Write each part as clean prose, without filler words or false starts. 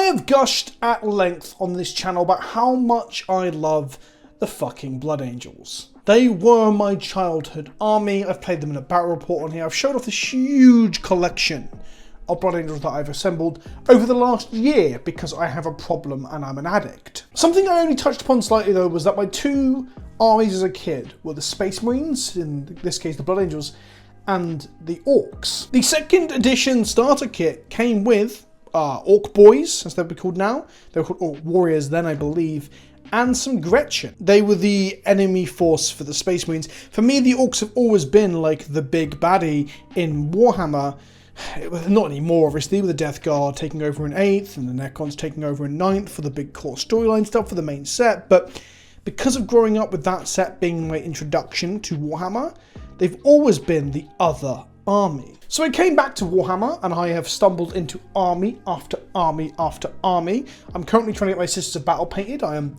have gushed at length on this channel about how much I love the fucking Blood Angels. They were my childhood army. I've played them in a battle report on here. I've showed off this huge collection of Blood Angels that I've assembled over the last year because I have a problem and I'm an addict. Something I only touched upon slightly though was that my two armies as a kid were the Space Marines, in this case the Blood Angels, and the Orks. The second edition starter kit came with Ork Boys, as they'd be called now. They were called Ork Warriors then, I believe, and some Gretchen. They were the enemy force for the Space Marines. For me, the Orks have always been like the big baddie in Warhammer. Not anymore, obviously, with the Death Guard taking over in 8th and the Necrons taking over in 9th for the big core storyline stuff for the main set. But because of growing up with that set being my introduction to Warhammer, they've always been the other army. So I came back to Warhammer and I have stumbled into army after army after army. I'm currently trying to get my Sisters of Battle painted. I am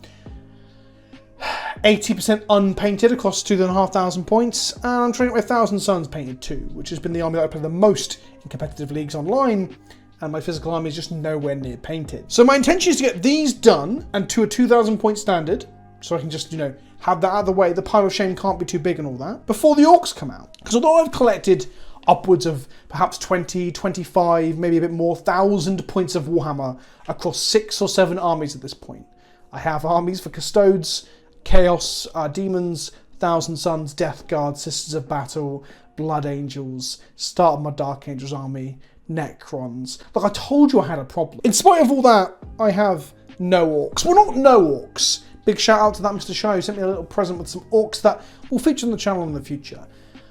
80% unpainted across 2,500 points, and I'm trying to get my Thousand Sons painted too, which has been the army that I play the most in competitive leagues online, and my physical army is just nowhere near painted. So my intention is to get these done and to a 2,000 point standard, so I can just, have that out of the way. The pile of shame can't be too big and all that, before the Orks come out. Because although I've collected upwards of perhaps 20, 25, maybe a bit more, 1,000 points of Warhammer across 6 or 7 armies at this point. I have armies for Custodes, Chaos, Demons, Thousand Sons, Death Guard, Sisters of Battle, Blood Angels, start of my Dark Angels army, Necrons. Look, I told you I had a problem. In spite of all that, I have no Orks. Well, not no Orks. Big shout out to that Mr. Shaw who sent me a little present with some Orks that will feature on the channel in the future.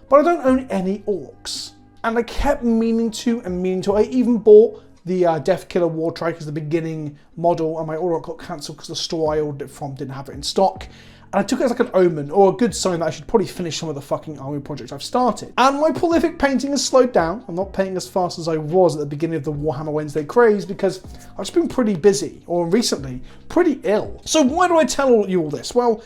But I don't own any Orks. And I kept meaning to. I even bought the Death Killer War Trike as the beginning model, and my order got cancelled because the store I ordered it from didn't have it in stock. And I took it as like an omen, or a good sign that I should probably finish some of the fucking army projects I've started. And my prolific painting has slowed down. I'm not painting as fast as I was at the beginning of the Warhammer Wednesday craze because I've just been pretty busy, or recently, pretty ill. So why do I tell you all this? Well,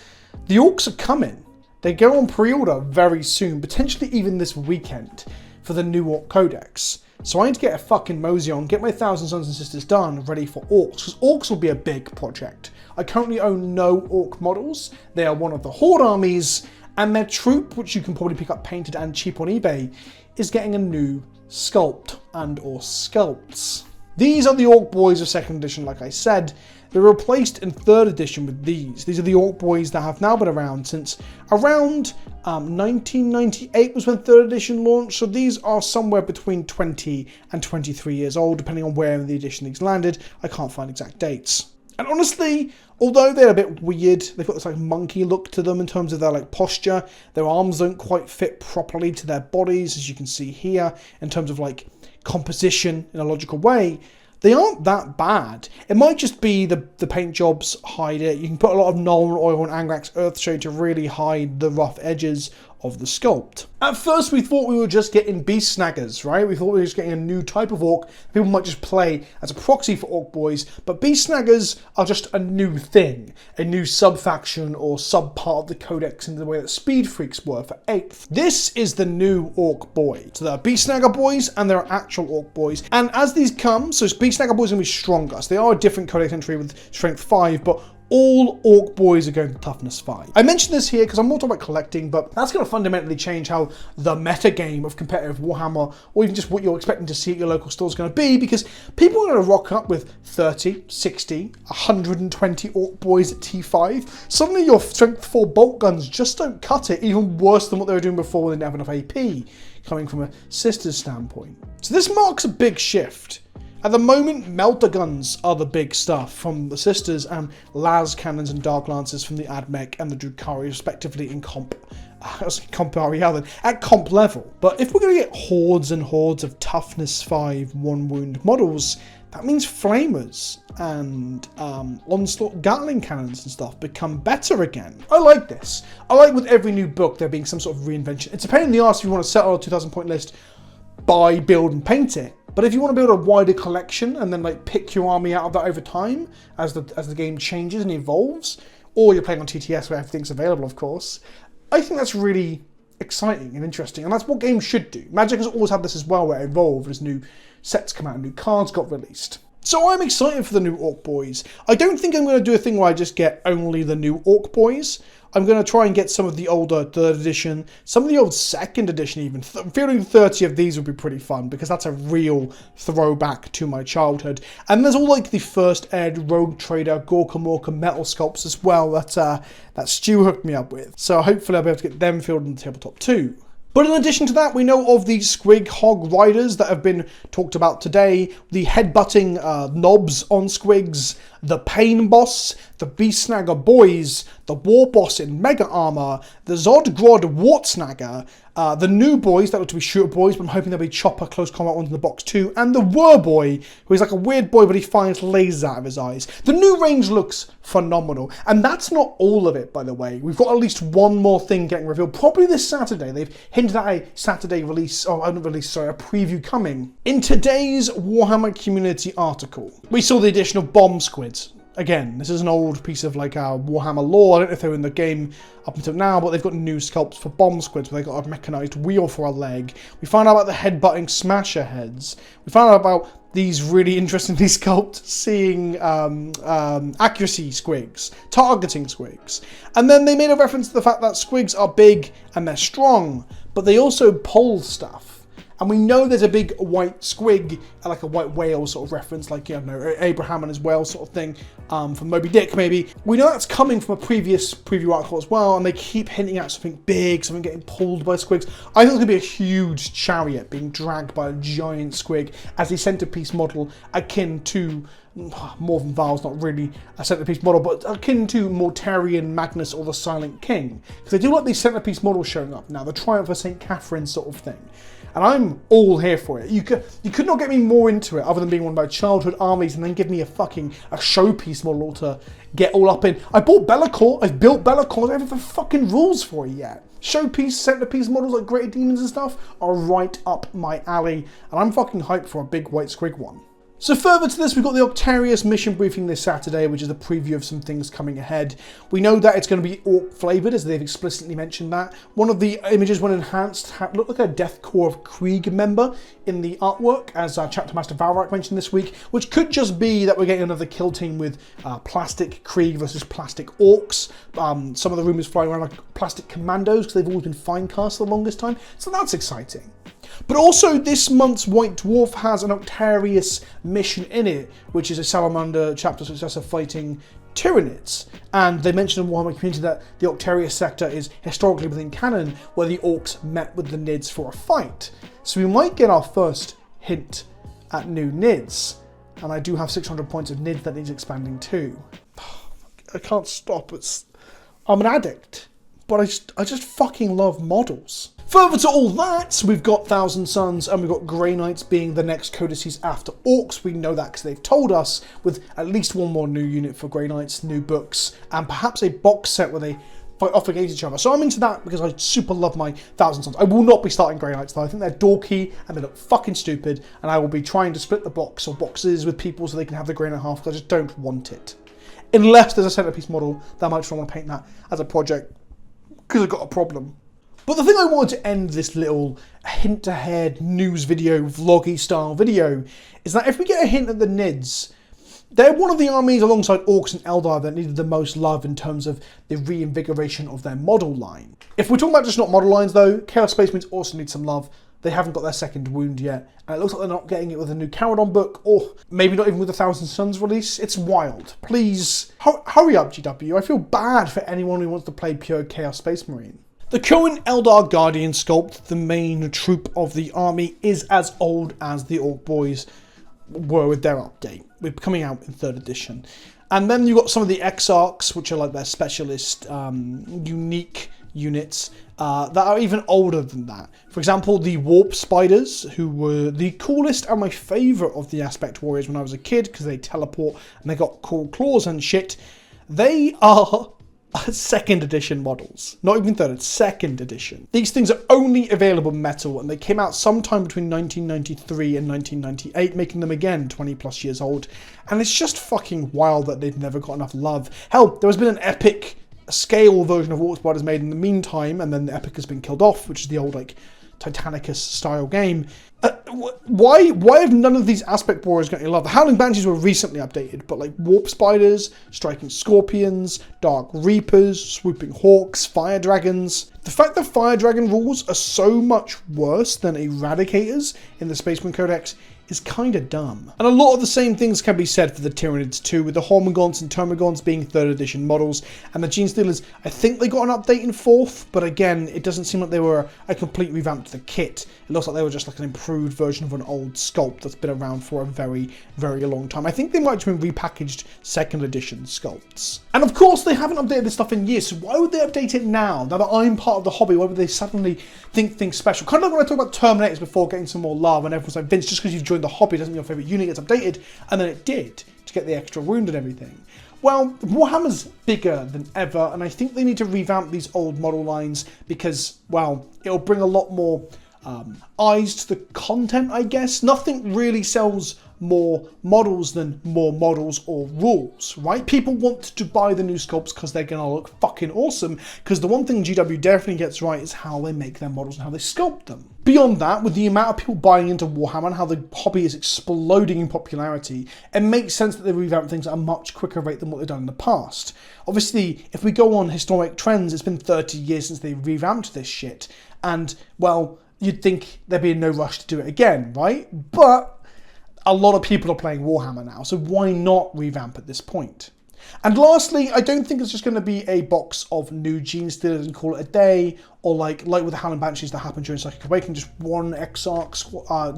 the Orks are coming. They go on pre-order very soon, potentially even this weekend, for the new Ork codex. So I need to get a fucking mosey on, get my Thousand Sons and Sisters done, ready for Orks, because Orks will be a big project. I currently own no Ork models. They are one of the Horde armies, and their troop, which you can probably pick up painted and cheap on eBay, is getting a new sculpt and or sculpts. These are the Ork Boys of 2nd edition, like I said. They were replaced in 3rd edition with these. These are the Ork Boys that have now been around since around 1998 was when 3rd edition launched. So these are somewhere between 20 and 23 years old, depending on where in the edition these landed. I can't find exact dates. And honestly, although they're a bit weird, they've got this like monkey look to them in terms of their like posture. Their arms don't quite fit properly to their bodies, as you can see here, in terms of like composition in a logical way. They aren't that bad. It might just be the paint jobs hide it. You can put a lot of Nuln Oil and Angrax Earthshade to really hide the rough edges of the sculpt. At first we thought we were just getting beast snaggers, right? We thought we were just getting a new type of orc people might just play as a proxy for Ork Boys, but beast snaggers are just a new thing, a new sub-faction or sub-part of the codex in the way that Speed Freaks were for 8th. This is the new Ork Boy. So there are beast snagger boys and there are actual Ork Boys, and as these come, so beast snagger boys are going to be stronger. So they are a different codex entry with strength 5, but all Ork Boys are going to toughness 5. I mentioned this here because I'm more talking about collecting, but that's going to fundamentally change how the meta game of competitive Warhammer, or even just what you're expecting to see at your local store, is going to be, because people are going to rock up with 30, 60, 120 Ork Boys at T5. Suddenly your strength 4 bolt guns just don't cut it, even worse than what they were doing before when they didn't have enough AP, coming from a Sisters standpoint. So this marks a big shift. At the moment, melter guns are the big stuff from the Sisters, and las cannons and dark lances from the Admech and the Drukhari, respectively, in comp level. But if we're going to get hordes and hordes of toughness 5 1 wound models, that means flamers and onslaught Gatling cannons and stuff become better again. I like this. I like with every new book there being some sort of reinvention. It's a pain in the arse if you want to settle a 2,000 point list, buy, build and paint it. But if you want to build a wider collection and then like pick your army out of that over time as the game changes and evolves, or you're playing on TTS where everything's available, of course, I think that's really exciting and interesting, and that's what games should do. Magic has always had this as well, where it evolved as new sets come out and new cards got released. So I'm excited for the new Orc boys. I don't think I'm going to do a thing where I just get only the new Orc boys. I'm going to try and get some of the older 3rd edition, some of the old 2nd edition even. Feeling 30 of these would be pretty fun because that's a real throwback to my childhood. And there's all like the First Ed, Rogue Trader, Gorka Morka metal sculpts as well that Stu hooked me up with. So hopefully I'll be able to get them filled in the tabletop too. But in addition to that, we know of the Squig Hog Riders that have been talked about today, the headbutting knobs on Squigs, the Pain Boss, the Beast Snagger Boys, the War Boss in Mega Armor, the Zodgrod Wartsnagger, the new boys that look to be shooter boys, but I'm hoping they'll be chopper close combat ones in the box too, and the Whir Boy, who is like a weird boy but he fires lasers out of his eyes. The new range looks phenomenal, and that's not all of it, by the way. We've got at least one more thing getting revealed, probably this Saturday. They've hinted at a Saturday release, a preview coming. In today's Warhammer community article, we saw the addition of bomb squids. Again, this is an old piece of like our Warhammer lore. I don't know if they were in the game up until now, but they've got new sculpts for bomb squids where they've got a mechanized wheel for a leg. We found out about the headbutting smasher heads. We found out about these really interestingly sculpted seeing accuracy squigs, targeting squigs. And then they made a reference to the fact that squigs are big and they're strong, but they also pull stuff. And we know there's a big white squig, like a white whale sort of reference, like, you know, Abraham and his whale sort of thing, from Moby Dick maybe. We know that's coming from a previous preview article as well, and they keep hinting at something big, something getting pulled by squigs. I think it's going to be a huge chariot being dragged by a giant squig as a centerpiece model akin to, more than Val's not really a centerpiece model, but akin to Mortarion, Magnus, or the Silent King. Because they do like these centerpiece models showing up now, the Triumph of St. Catherine sort of thing. And I'm all here for it. You could not get me more into it other than being one of my childhood armies and then give me a showpiece model to get all up in. I bought Be'lakor, I've built Be'lakor, I don't have the fucking rules for it yet. Showpiece, centerpiece models like Greater Demons and stuff are right up my alley, and I'm fucking hyped for a big white squig one. So further to this, we've got the Octarius mission briefing this Saturday, which is a preview of some things coming ahead. We know that it's going to be Orc flavoured, as they've explicitly mentioned that. One of the images, when enhanced, looked like a Death Corps of Krieg member in the artwork, as Chapter Master Valrak mentioned this week, which could just be that we're getting another kill team with plastic Krieg versus plastic Orcs. Some of the rumours flying around like plastic Commandos, because they've always been Finecast the longest time, so that's exciting. But also, this month's White Dwarf has an Octarius mission in it, which is a Salamander chapter successor fighting Tyranids. And they mentioned in Warhammer Community that the Octarius sector is historically within canon, where the Orcs met with the Nids for a fight. So we might get our first hint at new Nids. And I do have 600 points of Nids that needs expanding too. I can't stop. I'm an addict. But I just fucking love models. Further to all that, we've got Thousand Sons and we've got Grey Knights being the next codices after Orcs. We know that because they've told us, with at least one more new unit for Grey Knights, new books, and perhaps a box set where they fight off against each other. So I'm into that because I super love my Thousand Sons. I will not be starting Grey Knights though. I think they're dorky and they look fucking stupid, and I will be trying to split the box or boxes with people so they can have the Grey Knight half, because I just don't want it. Unless there's a centerpiece model that I might just want to paint that as a project, because I've got a problem. But the thing I wanted to end this little hint-ahead news video, vloggy style video, is that if we get a hint at the Nids, they're one of the armies alongside Orks and Eldar that needed the most love in terms of the reinvigoration of their model line. If we're talking about just not model lines though, Chaos Space Marines also need some love. They haven't got their second wound yet, and it looks like they're not getting it with a new Caradon book, or maybe not even with the Thousand Sons release. It's wild. Please, hurry up, GW. I feel bad for anyone who wants to play pure Chaos Space Marine. The current Eldar Guardian sculpt, the main troop of the army, is as old as the Orc boys were with their update. We're coming out in 3rd edition. And then you've got some of the Exarchs, which are like their specialist, unique units that are even older than that. For example, the Warp Spiders, who were the coolest and my favourite of the Aspect Warriors when I was a kid, because they teleport and they got cool claws and shit. They are 2nd edition models. Not even 3rd, 2nd edition. These things are only available in metal, and they came out sometime between 1993 and 1998, making them again 20 plus years old. And it's just fucking wild that they've never got enough love. Hell, there has been an epic scale version of Orc Spiders made in the meantime, and then the epic has been killed off, which is the old like Titanicus style game. Why have none of these aspect warriors got any love? The Howling Banshees were recently updated, but like Warp Spiders, Striking Scorpions, Dark Reapers, Swooping Hawks, Fire Dragons. The fact that Fire Dragon rules are so much worse than Eradicators in the Spaceman Codex is kind of dumb. And a lot of the same things can be said for the Tyranids too, with the Hormigons and Termagons being 3rd edition models, and the Genestealers, I think they got an update in 4th, but again, it doesn't seem like they were a complete revamp to the kit. It looks like they were just like an improved version of an old sculpt that's been around for a very, very long time. I think they might have been repackaged 2nd edition sculpts. And of course, they haven't updated this stuff in years, so why would they update it now? Now that I'm part of the hobby, why would they suddenly think things special? Kind of like when I talked about Terminators before getting some more love, and everyone's like, Vince, just because you've joined the hobby doesn't mean your favourite unit gets updated, and then it did, to get the extra wound and everything. Well, Warhammer's bigger than ever, and I think they need to revamp these old model lines because, well, it'll bring a lot more eyes to the content, I guess. Nothing really sells more models than more models or rules, right? People want to buy the new sculpts because they're gonna look fucking awesome, because the one thing GW definitely gets right is how they make their models and how they sculpt them. Beyond that, with the amount of people buying into Warhammer and how the hobby is exploding in popularity, it makes sense that they revamp things at a much quicker rate than what they've done in the past. Obviously, if we go on historic trends, it's been 30 years since they revamped this shit, and, well, you'd think there'd be no rush to do it again, right? But a lot of people are playing Warhammer now, so why not revamp at this point? And lastly, I don't think it's just going to be a box of new Genestealers and call it a day, or like with the Howling Banshees that happened during Psychic Awakening, just one Exarch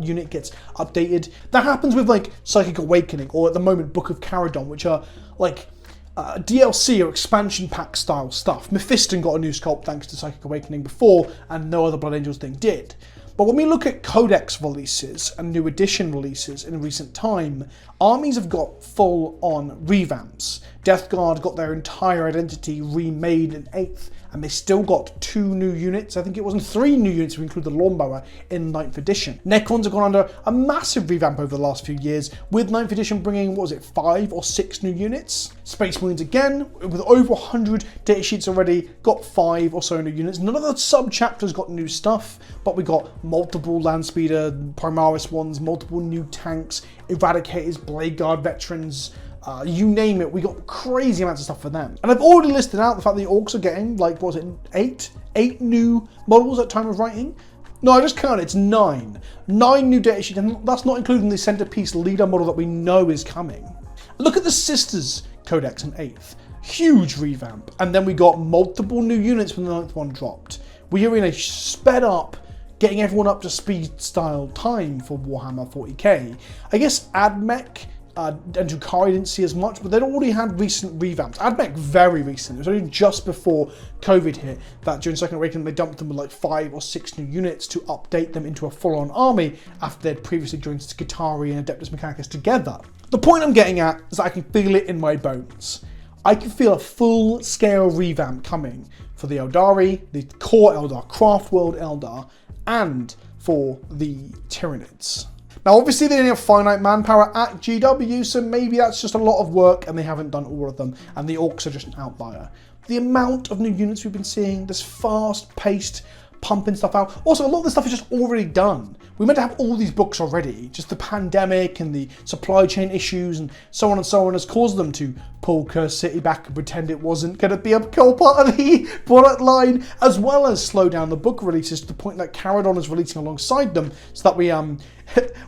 unit gets updated. That happens with like Psychic Awakening, or at the moment Book of Caradon, which are like DLC or expansion pack style stuff. Mephiston got a new sculpt thanks to Psychic Awakening before, and no other Blood Angels thing did. But when we look at codex releases and new edition releases in recent time, armies have got full-on revamps. Death Guard got their entire identity remade in 8th, and they still got 2 new units. I think it wasn't 3 new units if we include the Lawnmower in 9th edition. Necrons have gone under a massive revamp over the last few years, with 9th edition bringing, what was it, 5 or 6 new units? Space Marines again, with over 100 datasheets already, got 5 or so new units. None of the sub-chapters got new stuff, but we got multiple Landspeeder, Primaris ones, multiple new tanks, Eradicators, Blade Guard veterans, you name it, we got crazy amounts of stuff for them. And I've already listed out the fact that the Orks are getting, like, what was it, 8 new models at time of writing? No, I just counted, it's 9. 9 new datasheets, and that's not including the centerpiece leader model that we know is coming. Look at the Sisters Codex in 8th. Huge revamp. And then we got multiple new units when the 9th one dropped. We are in a sped up, getting everyone up to speed style time for Warhammer 40k. I guess AdMech and Drukhari didn't see as much, but they'd already had recent revamps. AdMech very recent. It was only just before COVID hit that during Second Awakening they dumped them with like 5 or 6 new units to update them into a full-on army after they'd previously joined Skitarii and Adeptus Mechanicus together. The point I'm getting at is that I can feel it in my bones. I can feel a full-scale revamp coming for the Eldari, the core Eldar, Craft World Eldar, and for the Tyranids. Now, obviously, they only have finite manpower at GW, so maybe that's just a lot of work and they haven't done all of them, and the Orks are just an outlier. The amount of new units we've been seeing, this fast-paced pumping stuff out. Also, a lot of this stuff is just already done. We meant to have all these books already. Just the pandemic and the supply chain issues and so on has caused them to pull Curse City back and pretend it wasn't going to be a core part of the product line, as well as slow down the book releases to the point that Caradon is releasing alongside them, so that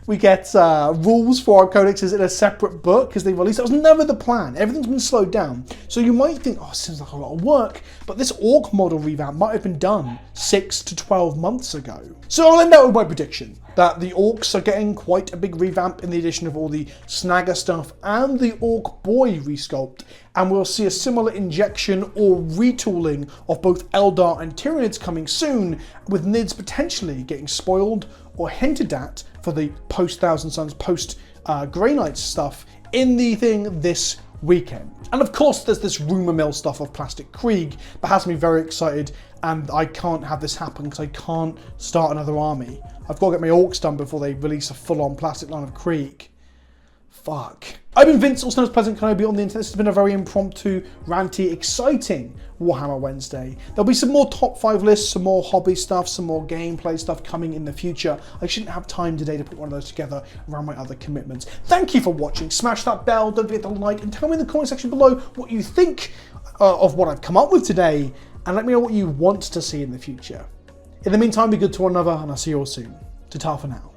we get rules for our codexes in a separate book as they release. That was never the plan. Everything's been slowed down. So you might think, oh, it seems like a lot of work, but this Ork model revamp might have been done 6 to 12 months ago. So I'll end out with my prediction that the Orks are getting quite a big revamp in the addition of all the Snagger stuff and the Ork Boy resculpt, and we'll see a similar injection or retooling of both Eldar and Tyranids coming soon, with Nids potentially getting spoiled or hinted at for the post-Thousand Suns, post-Grey Knights stuff in the thing this weekend. And of course there's this rumour mill stuff of Plastic Krieg that has me very excited, and I can't have this happen because I can't start another army. I've got to get my Orks done before they release a full-on plastic line of Krieg. Fuck. I've been Vince, also known as PleasantKenobi on the internet. This has been a very impromptu, ranty, exciting Warhammer Wednesday. There'll be some more top 5 lists, some more hobby stuff, some more gameplay stuff coming in the future. I shouldn't have time today to put one of those together around my other commitments. Thank you for watching. Smash that bell, don't forget to like, and tell me in the comment section below what you think of what I've come up with today, and let me know what you want to see in the future. In the meantime, be good to one another, and I'll see you all soon. Ta-ta for now.